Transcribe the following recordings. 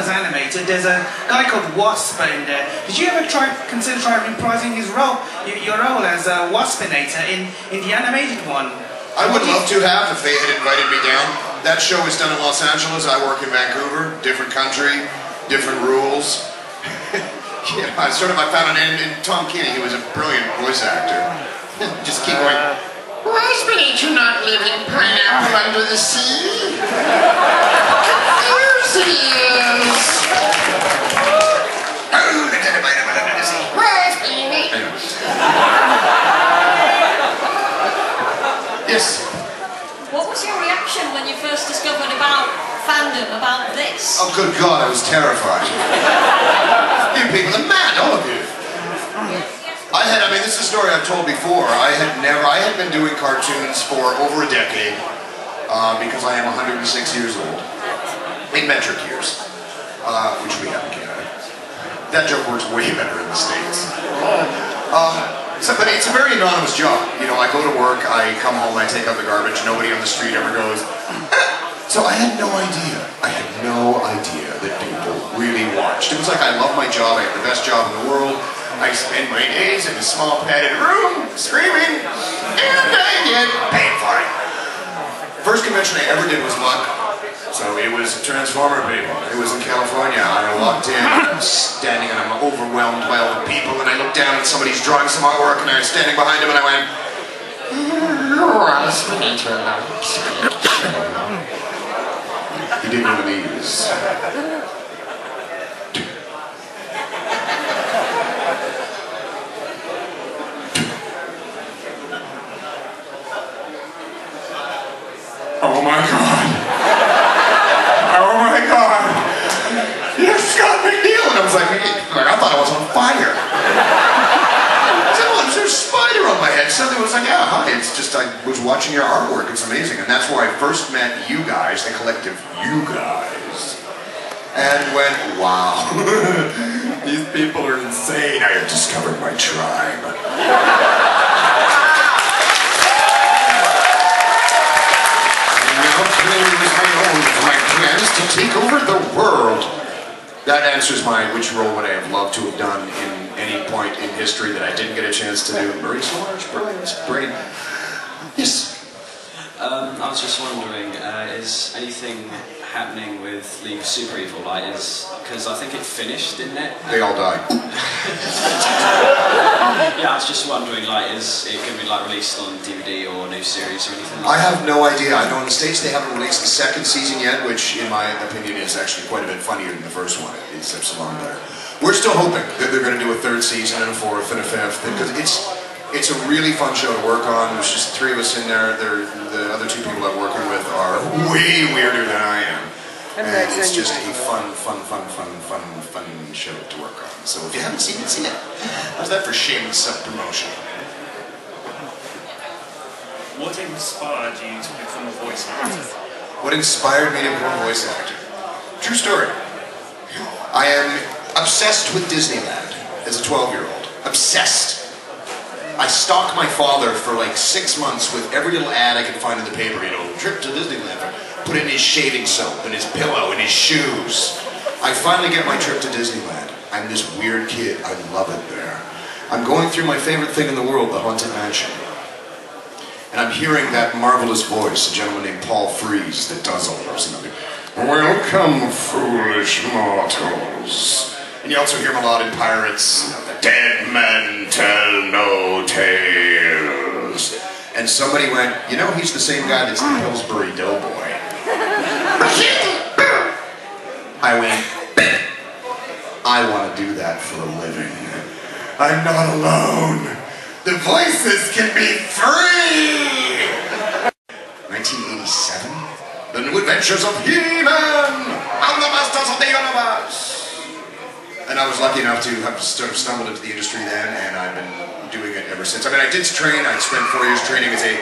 was animated, there's a guy called Wasp in there. Did you ever consider reprising his role, your role as Waspinator in the animated one? I would love to have if they had invited me down. That show is done in Los Angeles. I work in Vancouver. Different country, different rules. Yeah, I found in Tom Kenny, he was a brilliant voice actor. Just keep going. Waspinator not living pineapple under the sea? Yes, it is. Oh, the pineapple under the sea. Yes. What was your reaction when you first discovered about fandom, about this? Oh, good God, I was terrified. You people are mad, all of you. I mean, this is a story I've told before. I had been doing cartoons for over a decade, because I am 106 years old, in metric years, which we have in Canada. That joke works way better in the States. But it's a very anonymous job. You know, I go to work, I come home, I take out the garbage, nobody on the street ever goes, So I had no idea that people really watched. It was like, I love my job, I have the best job in the world, I spend my days in a small padded room, screaming, and I get paid for it. First convention I ever did was McNeill. So it was Transformer people. It was in California. I walked in, I was standing, and I'm overwhelmed by all the people, and I looked down and somebody's drawing some artwork, and I was standing behind him, and I went, he did one of these. Oh my God. Oh my God. You're Scott Mcneill. And I was like, I thought I was on fire. I said, well, there's a spider on my head. Suddenly it was like, yeah, hi. It's just, I was watching your artwork. It's amazing. And that's where I first met you guys, the collective you guys. And went, wow. These people are insane. I have discovered my tribe. My plans to take over the world. That answers which role would I have loved to have done in any point in history that I didn't get a chance to do. Marie Solar's brilliant. Yes. I was just wondering, is anything happening with League of Super Evil? Because I think it finished, didn't it? They all died. Yeah, I was just wondering, is it going to be released on DVD or a new series or anything like I have no idea. I know in the States they haven't released the second season yet, which in my opinion is actually quite a bit funnier than the first one. It's a lot better. We're still hoping that they're going to do a third season and a fourth and a fifth, because it's a really fun show to work on. There's just 3 of us in there. The other 2 people I'm working with are way weirder than I am. And it's just a fun show to work on. So if you haven't seen it, see it. How's that for shameless self-promotion? What inspired you to become a voice actor? What inspired me to become a voice actor? True story. I am obsessed with Disneyland as a 12-year-old. Obsessed. I stalked my father for 6 months with every little ad I could find in the paper, trip to Disneyland. Put in his shaving soap and his pillow and his shoes. I finally get my trip to Disneyland. I'm this weird kid. I love it there. I'm going through my favorite thing in the world, the Haunted Mansion. And I'm hearing that marvelous voice, a gentleman named Paul Frees, that does all those. Welcome, foolish mortals. And you also hear him a lot in Pirates. The dead men tell no tales. And somebody went, he's the same guy that's the Pillsbury Doughboy. I went, I want to do that for a living. I'm not alone. The voices can be free! 1987? The New Adventures of He-Man and the Masters of the Universe! And I was lucky enough to have stumbled into the industry then, and I've been doing it ever since. I did train. I spent 4 years training as a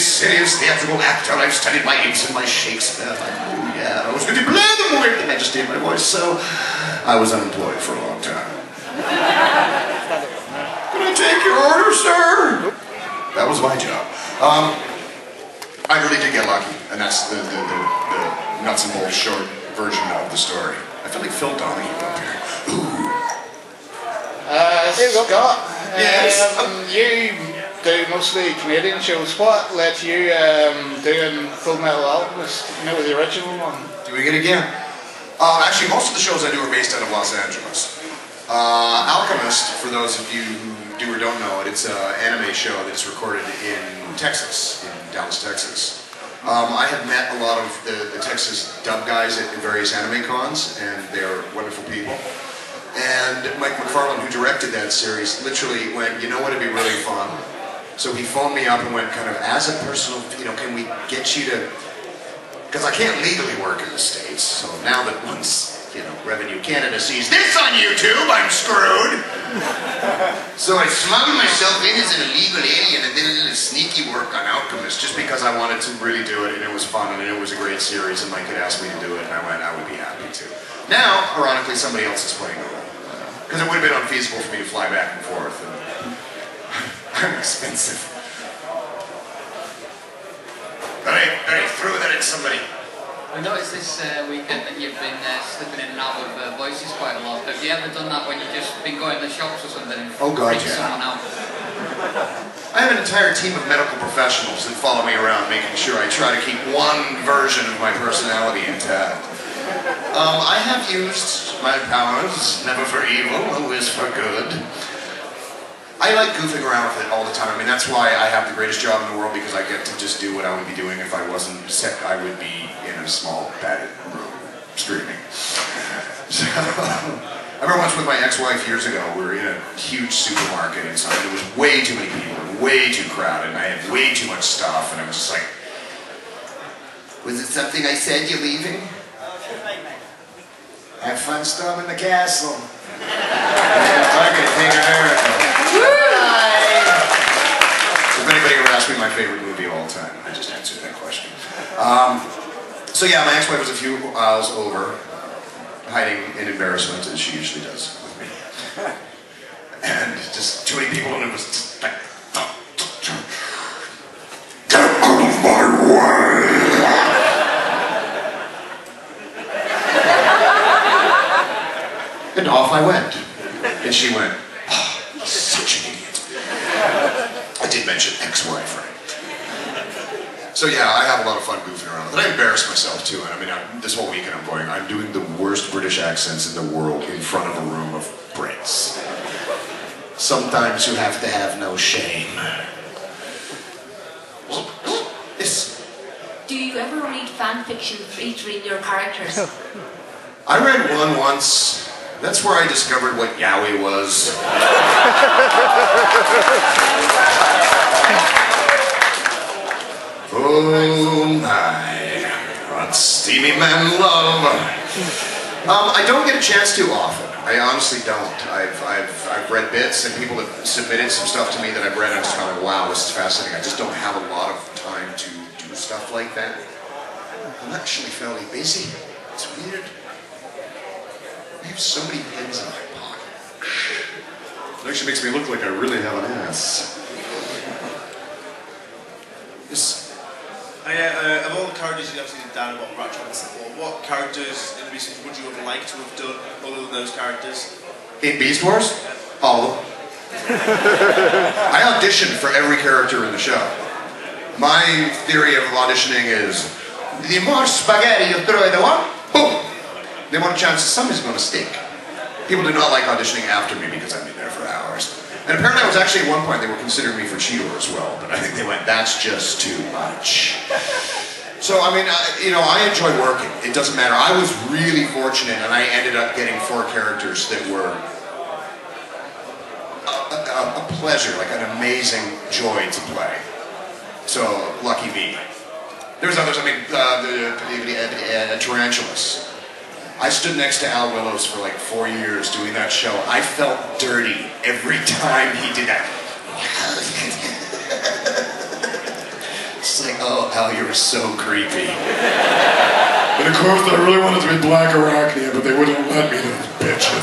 serious theatrical actor. I've studied my Ibsen and my Shakespeare. I was going to play the movie with the majesty of my voice, so I was unemployed for a long time. Can I take your order, sir? That was my job. I really did get lucky, and that's the nuts and bolts short version of the story. I feel like Phil Donahue up here. Ooh. Scott, Yes. you do mostly Canadian shows. What led you doing Full Metal Alchemist, with the original one? Doing it again. Actually, most of the shows I do are based out of Los Angeles. Alchemist, for those of you who do or don't know it, it's an anime show that's recorded in Texas, in Dallas, Texas. I have met a lot of the Texas dub guys at various anime cons, and they're wonderful people. And Mike McFarlane, who directed that series, literally went, you know what, it'd be really fun. So he phoned me up and went kind of, as a personal, can we get you to, because I can't legally work in the States, so now that once, Revenue Canada sees this on YouTube, I'm screwed. So I smuggled myself in as an illegal alien and did a little sneaky work on Alchemist just because I wanted to really do it, and it was fun, and it was a great series, and Mike had asked me to do it, and I went, I would be happy to. Now, ironically, somebody else is playing the role. Because it would have been unfeasible for me to fly back and forth, and I'm expensive. Very threw that at somebody. I noticed this weekend that you've been slipping in and out of voices quite a lot. Have you ever done that when you've just been going to the shops or something and freaked someone out? I have an entire team of medical professionals that follow me around, making sure I try to keep one version of my personality intact. I have used my powers, never for evil, always for good. I like goofing around with it all the time. I mean, that's why I have the greatest job in the world, because I get to just do what I would be doing if I wasn't sick. I would be in a small, padded room, screaming. So, I remember once with my ex-wife years ago, we were in a huge supermarket and something. There was way too many people, way too crowded, and I had way too much stuff, and I was just like, was it something I said, you're leaving? Have fun storming the castle. If anybody ever asked me my favorite movie of all time, I just answered that question. So yeah, my ex-wife was a few aisles over, hiding in embarrassment, as she usually does with me. And just too many people, and it was just like, get out of my way! And off I went. And she went, oh, he's such an idiot. I did mention ex-wife, right? So yeah, I have a lot of fun goofing around with it. I embarrass myself too, and I mean, this whole weekend I'm doing the worst British accents in the world in front of a room of Brits. Sometimes you have to have no shame. Yes. Do you ever read fan fiction featuring your characters? I read one once. That's where I discovered what yaoi was. Oh my, what steamy man love. I don't get a chance to often. I honestly don't. I've read bits, and people have submitted some stuff to me that I've read, and I'm just kind of like, wow, this is fascinating. I just don't have a lot of time to do stuff like that. I'm actually fairly busy. It's weird. I have so many pens in my pocket. It actually makes me look like I really have an ass. Yes. Of all the characters you've obviously done what Ratchet, what characters in the Beast Wars would you have liked to have done other than those characters? In Beast Wars? All of them. I auditioned for every character in the show. My theory of auditioning is, the more spaghetti you throw at the one, boom! The more chance somebody's going to stick. People do not like auditioning after me because I've been there for hours. And apparently I was actually at one point, they were considering me for Cheetor as well, but I think they went, that's just too much. So, I mean, I enjoy working. It doesn't matter. I was really fortunate, and I ended up getting 4 characters that were a pleasure, like an amazing joy to play. So, lucky me. There's others, I mean, Tarantulas. I stood next to Al Willows for like 4 years doing that show. I felt dirty every time he did that. It's like, oh, Al, you're so creepy. And of course, I really wanted to be Black Arachnia, but they wouldn't let me, those bitches.